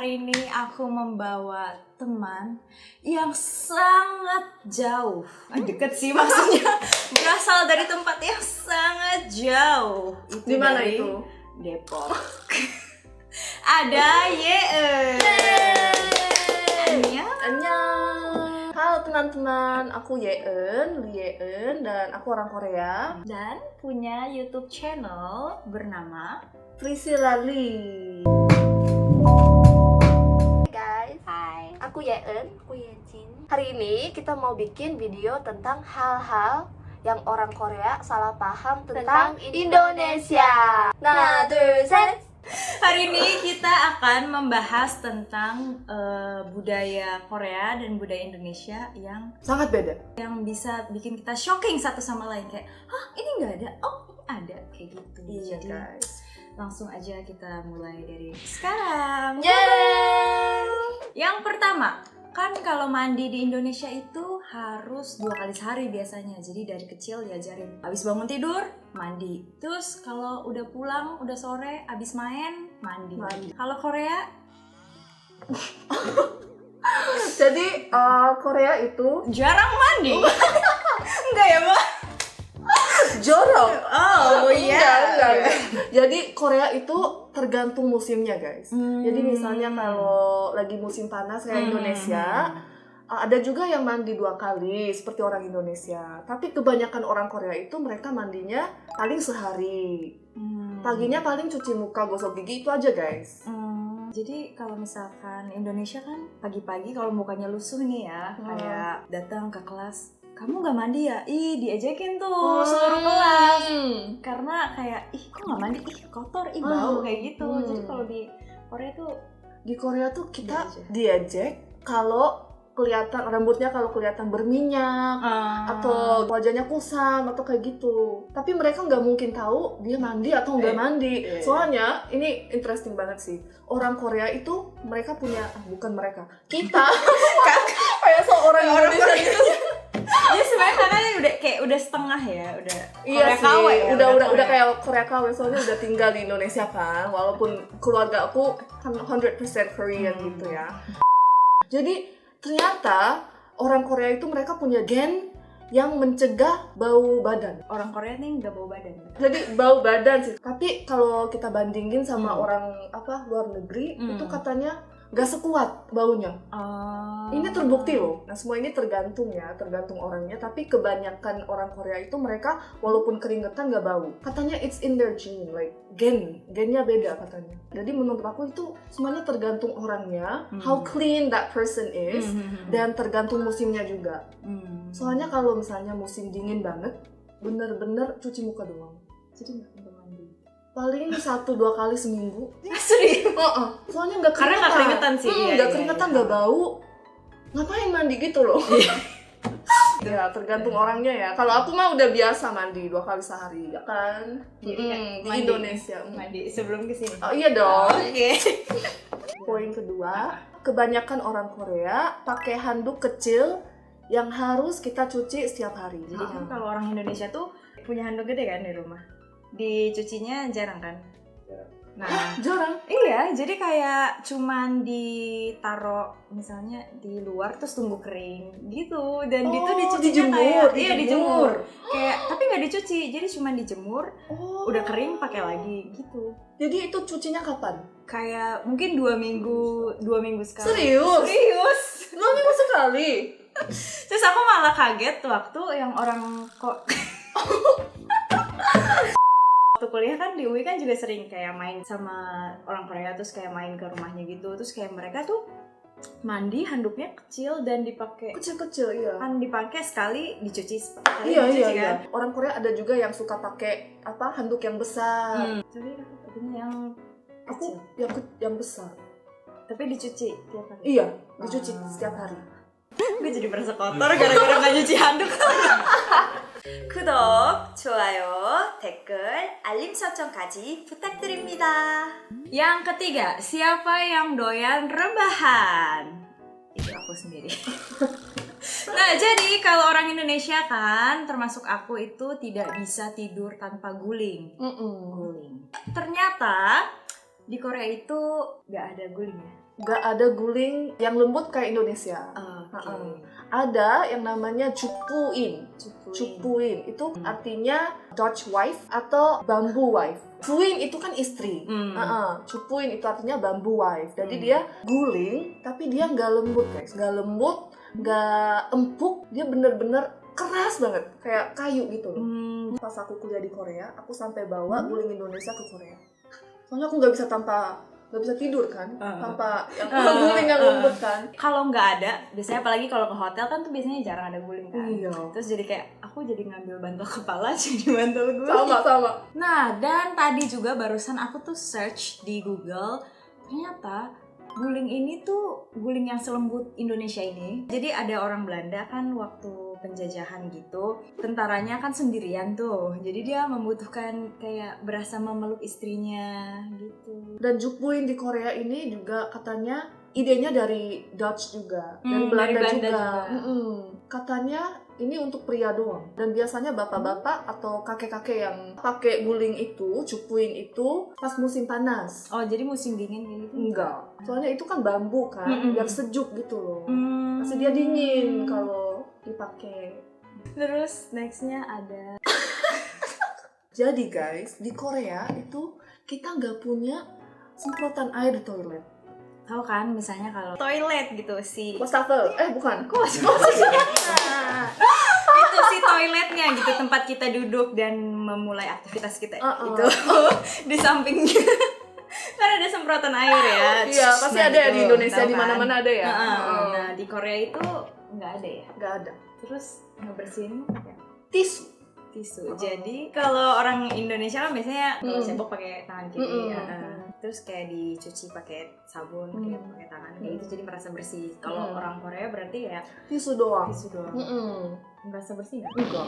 hari ini aku membawa teman yang sangat jauh. Deket sih maksudnya. Berasal dari tempat yang sangat jauh. Di mana itu? Depok. Ada Yeun. Annyeong. Halo teman-teman, aku Yeun, dan aku orang Korea. Dan punya YouTube channel bernama Priscilla Lee. Hai guys, Hai. aku Yeun, aku Yejin. Hari ini kita mau bikin video tentang hal-hal yang orang Korea salah paham tentang Indonesia. Nah, 2, 3. Hari ini kita akan membahas tentang budaya Korea dan budaya Indonesia yang Sangat beda. bisa bikin kita shocking satu sama lain, kayak hah ini nggak ada, oh ini ada, kayak gitu. Iya Jadi guys. langsung aja kita mulai dari sekarang. Yeay! Yang pertama, kan kalau mandi di Indonesia itu harus 2 kali sehari biasanya. Jadi dari kecil diajarin. Habis bangun tidur, mandi. Terus kalau udah pulang, udah sore, habis main, mandi. Kalau Korea, Jadi Korea itu jarang mandi. Enggak ya, Mbak? jorok. Oh, Enggak. Jadi Korea itu tergantung musimnya guys. Jadi misalnya kalau lagi musim panas kayak Indonesia, ada juga yang mandi 2 kali seperti orang Indonesia. Tapi kebanyakan orang Korea itu mereka mandinya paling sehari. Paginya paling cuci muka, gosok gigi, itu aja guys. Jadi kalau misalkan Indonesia kan pagi-pagi kalau mukanya lusuh nih ya, kayak datang ke kelas, kamu nggak mandi ya? Ih, diejekin tuh seluruh kelas. Karena kayak, ih kok nggak mandi? Ih kotor, ih bau, kayak gitu. Jadi kalau di Korea tuh, Di Korea tuh kita diejek kalau kelihatan rambutnya, kalau kelihatan berminyak atau wajahnya kusam atau kayak gitu. Tapi mereka nggak mungkin tahu dia mandi atau nggak mandi. Soalnya ini interesting banget sih. Orang Korea itu mereka punya, bukan mereka, kita kayak seorang Indonesia gitu. ya sebenarnya karena udah setengah ya, udah Iya Korea sih, KW ya, udah kayak Korea KW, soalnya udah tinggal di Indonesia kan. Walaupun keluarga aku 100% Korean gitu ya. Jadi ternyata orang Korea itu mereka punya gen yang mencegah bau badan. Orang Korea nih nggak bau badan. Jadi bau badan sih. Tapi kalau kita bandingin sama orang luar negeri, itu katanya gak sekuat baunya. Ini terbukti loh. Nah semua ini tergantung orangnya. Tapi kebanyakan orang Korea itu mereka walaupun keringetan gak bau. Katanya it's in their gene, like gennya beda katanya. Jadi menurut aku itu semuanya tergantung orangnya, how clean that person is, dan tergantung musimnya juga. Soalnya kalau misalnya musim dingin banget, bener-bener cuci muka doang. Jadi nggak mandi. Paling 1-2 kali seminggu. Serius? Soalnya nggak Karena nggak keringetan sih. Nggak keringetan, nggak bau. Ngapain mandi gitu loh? Ya tergantung orangnya ya. Kalau aku mah udah biasa mandi 2 kali sehari, ya kan? Jadi di mandi. Indonesia. Mandi sebelum kesini. Oh iya dong. Oke. Poin kedua, kebanyakan orang Korea pakai handuk kecil yang harus kita cuci setiap hari. Jadi kan kalau orang Indonesia tuh punya handuk gede kan di rumah. Dicucinya jarang kan? Nah, jarang. iya, jadi kayak cuman ditaro misalnya di luar terus tunggu kering gitu, dan itu dicucinya dijemur. Kayak tapi nggak dicuci, jadi cuman dijemur, udah kering pakai lagi gitu. Jadi itu cucinya kapan? Kayak mungkin 2 minggu sekali. Serius? 2 minggu sekali? Terus aku malah kaget waktu yang orang kok waktu kuliah kan di UI kan juga sering kayak main sama orang Korea, terus kayak main ke rumahnya gitu, terus kayak mereka tuh mandi handuknya kecil dan dipakai kecil iya. Kan dipakai sekali dicuci sekali Iya. kan. Orang Korea ada juga yang suka pakai handuk yang besar. Tapi aku pakainya yang Aku kecil. yang besar. Tapi dicuci tiap hari. Iya, dicuci setiap hari. Gue jadi merasa kotor gara-gara nggak nyuci handuk. 구독, 좋아요, 댓글, 알림 설정까지 부탁드립니다. Yang ketiga, siapa yang doyan rebahan? Itu aku sendiri. Nah, jadi kalau orang Indonesia kan, termasuk aku itu tidak bisa tidur tanpa guling. Ternyata Di Korea itu nggak ada guling ya? Nggak ada guling yang lembut kayak Indonesia. Ada yang namanya cupuin. Cupuin itu artinya Dutch wife atau bamboo wife. Fuin itu kan istri. Cupuin itu artinya bamboo wife. Jadi dia guling, tapi dia nggak lembut guys. Nggak lembut, nggak empuk. Dia bener-bener keras banget, kayak kayu gitu loh. Pas aku kuliah di Korea, aku sampai bawa guling Indonesia ke Korea. Soalnya aku nggak bisa tidur kan, tanpa yang guling yang lembut kan. Kalau nggak ada, biasanya apalagi kalau ke hotel kan tuh biasanya jarang ada guling kan. Iya. Terus jadi kayak aku jadi ngambil bantal kepala jadi bantal guling. Sama. Nah, dan tadi juga barusan aku tuh search di Google, ternyata guling ini tuh guling yang selembut Indonesia ini. Jadi ada orang Belanda kan waktu penjajahan gitu, tentaranya kan sendirian tuh. Jadi dia membutuhkan kayak berasa memeluk istrinya gitu. Dan Jukbuin di Korea ini juga katanya idenya dari Dutch juga, dari Belanda juga. Katanya ini untuk pria doang. Dan biasanya bapak-bapak atau kakek-kakek yang pakai guling itu, Jukbuin itu pas musim panas. Oh, jadi musim dingin kayak gitu? Enggak. Soalnya itu kan bambu kan, yang sejuk gitu loh. Pasti dia dingin kalau dipakai. Terus nextnya ada. Jadi guys, di Korea itu kita nggak punya semprotan air di toilet. Tahu kan, misalnya kalau toilet gitu sih. Wastafel? Bukan. Itu sih toiletnya gitu, tempat kita duduk dan memulai aktivitas kita itu di sampingnya. Kan ada semprotan air ya. Iya, pasti ada ya di Indonesia, di mana-mana ada ya. Nah, di Korea itu nggak ada ya? Nggak ada. Terus ngebersihin ya? Tisu. Jadi kalau orang Indonesia kan biasanya kalau sendok pakai tangan kiri, terus kayak dicuci pakai sabun, kayak pakai tangan kayak gitu, jadi merasa bersih. Kalau orang Korea berarti ya tisu doang. Merasa bersih nggak? Enggak.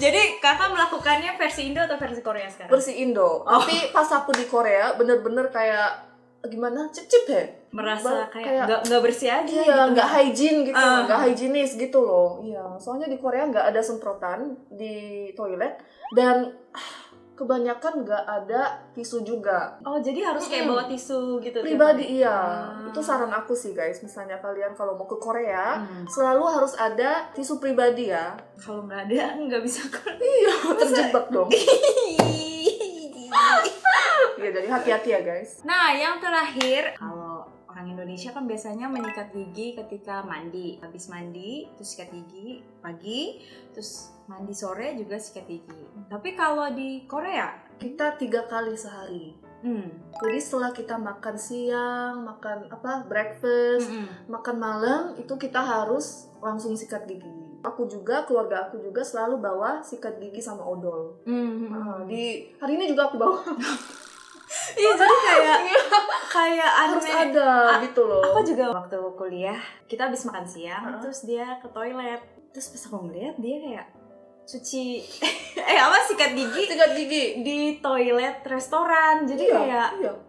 Jadi kakak melakukannya versi Indo atau versi Korea sekarang? Versi Indo. Tapi pas aku di Korea bener-bener kayak gimana, cip-cip merasa kayak nggak bersih aja. Iya, gitu. nggak hygiene gitu, nggak higienis gitu loh. Iya, soalnya di Korea nggak ada semprotan di toilet dan kebanyakan nggak ada tisu juga. Oh, jadi harus kayak bawa tisu gitu? Pribadi, iya. Itu saran aku sih guys, misalnya kalian kalau mau ke Korea, selalu harus ada tisu pribadi ya. Kalau nggak ada, nggak bisa keluar. Iya, terjebak dong. Iya, jadi hati-hati ya guys. Nah, yang terakhir, kalau orang Indonesia kan biasanya menyikat gigi ketika mandi. Habis mandi, terus sikat gigi pagi, terus mandi sore juga sikat gigi. Tapi kalau di Korea, kita 3 kali sehari. Jadi setelah kita makan siang, makan breakfast, makan malam, itu kita harus langsung sikat gigi. Keluarga aku juga selalu bawa sikat gigi sama odol. Di hari ini juga aku bawa. Iya, jadi kayak harus ada gitu loh. Aku juga waktu kuliah, kita habis makan siang, terus dia ke toilet. Terus pas aku ngeliat dia kayak cuci sikat gigi di toilet restoran. Jadi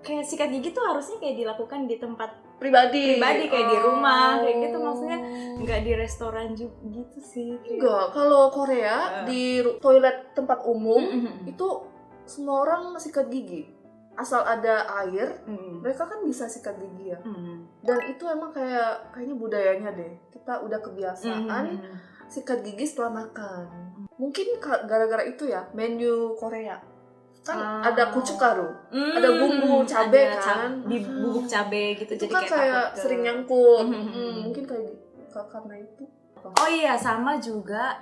kayak sikat gigi tuh harusnya kayak dilakukan di tempat pribadi kayak di rumah kayak gitu, maksudnya nggak di restoran juga gitu sih. Enggak, kalau Korea di toilet tempat umum itu semua orang sikat gigi. Asal ada air, mereka kan bisa sikat gigi ya. Dan itu emang kayaknya budayanya deh. Kita udah kebiasaan sikat gigi setelah makan. Mungkin gara-gara itu ya, menu Korea kan ada kucukaru, ada bumbu cabe kan, bubuk cabe gitu. Itu jadi kan kayak sering nyangkut. Mungkin karena itu. Oh iya, sama juga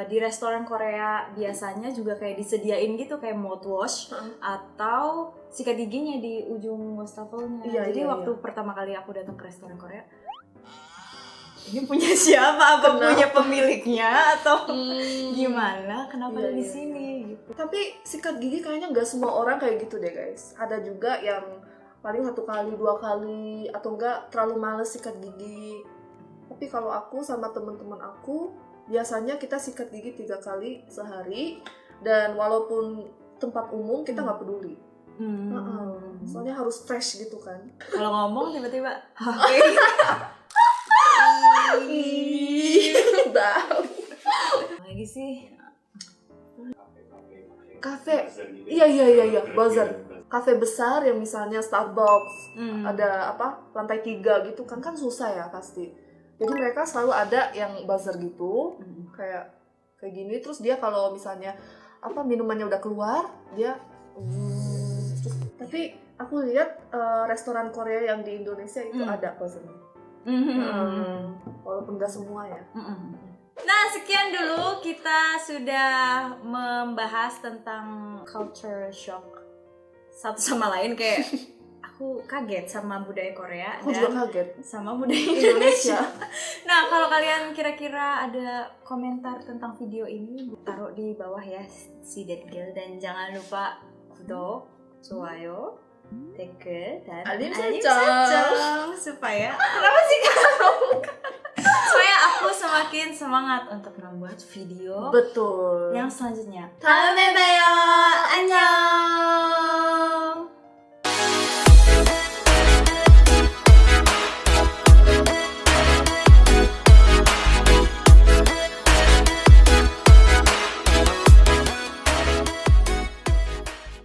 di restoran Korea biasanya juga kayak disediain gitu kayak mouthwash atau sikat giginya di ujung wastafelnya. Jadi waktu pertama kali aku datang ke restoran Korea, ini punya siapa? Apa punya pemiliknya atau gimana? Kenapa ada di sini? Gitu. Tapi sikat gigi kayaknya nggak semua orang kayak gitu deh guys. Ada juga yang paling 1 kali, 2 kali, atau enggak terlalu males sikat gigi. Tapi kalau aku sama teman-teman aku, biasanya kita sikat gigi 3 kali sehari, dan walaupun tempat umum kita nggak peduli. Soalnya harus fresh gitu kan. Kalau ngomong tiba-tiba lagi sih kafe. Iya, buzzer. kafe besar yang misalnya Starbucks, ada lantai 3 gitu kan susah ya pasti. Jadi mereka selalu ada yang buzzer gitu, kayak gini. Terus dia kalau misalnya minumannya udah keluar, dia tapi aku lihat restoran Korea yang di Indonesia itu ada buzzernya. Walaupun gak semua ya. Nah, sekian dulu kita sudah membahas tentang culture shock satu sama lain, kayak aku kaget sama budaya Korea aku juga kaget sama budaya Indonesia. Nah, kalau kalian kira-kira ada komentar tentang video ini, taruh di bawah ya si That Girl, dan jangan lupa 구독, 좋아요, 댓글, dan alim 설정 supaya kenapa sih kamu? Supaya aku semakin semangat untuk membuat video betul yang selanjutnya. 다음에 봬요. 안녕.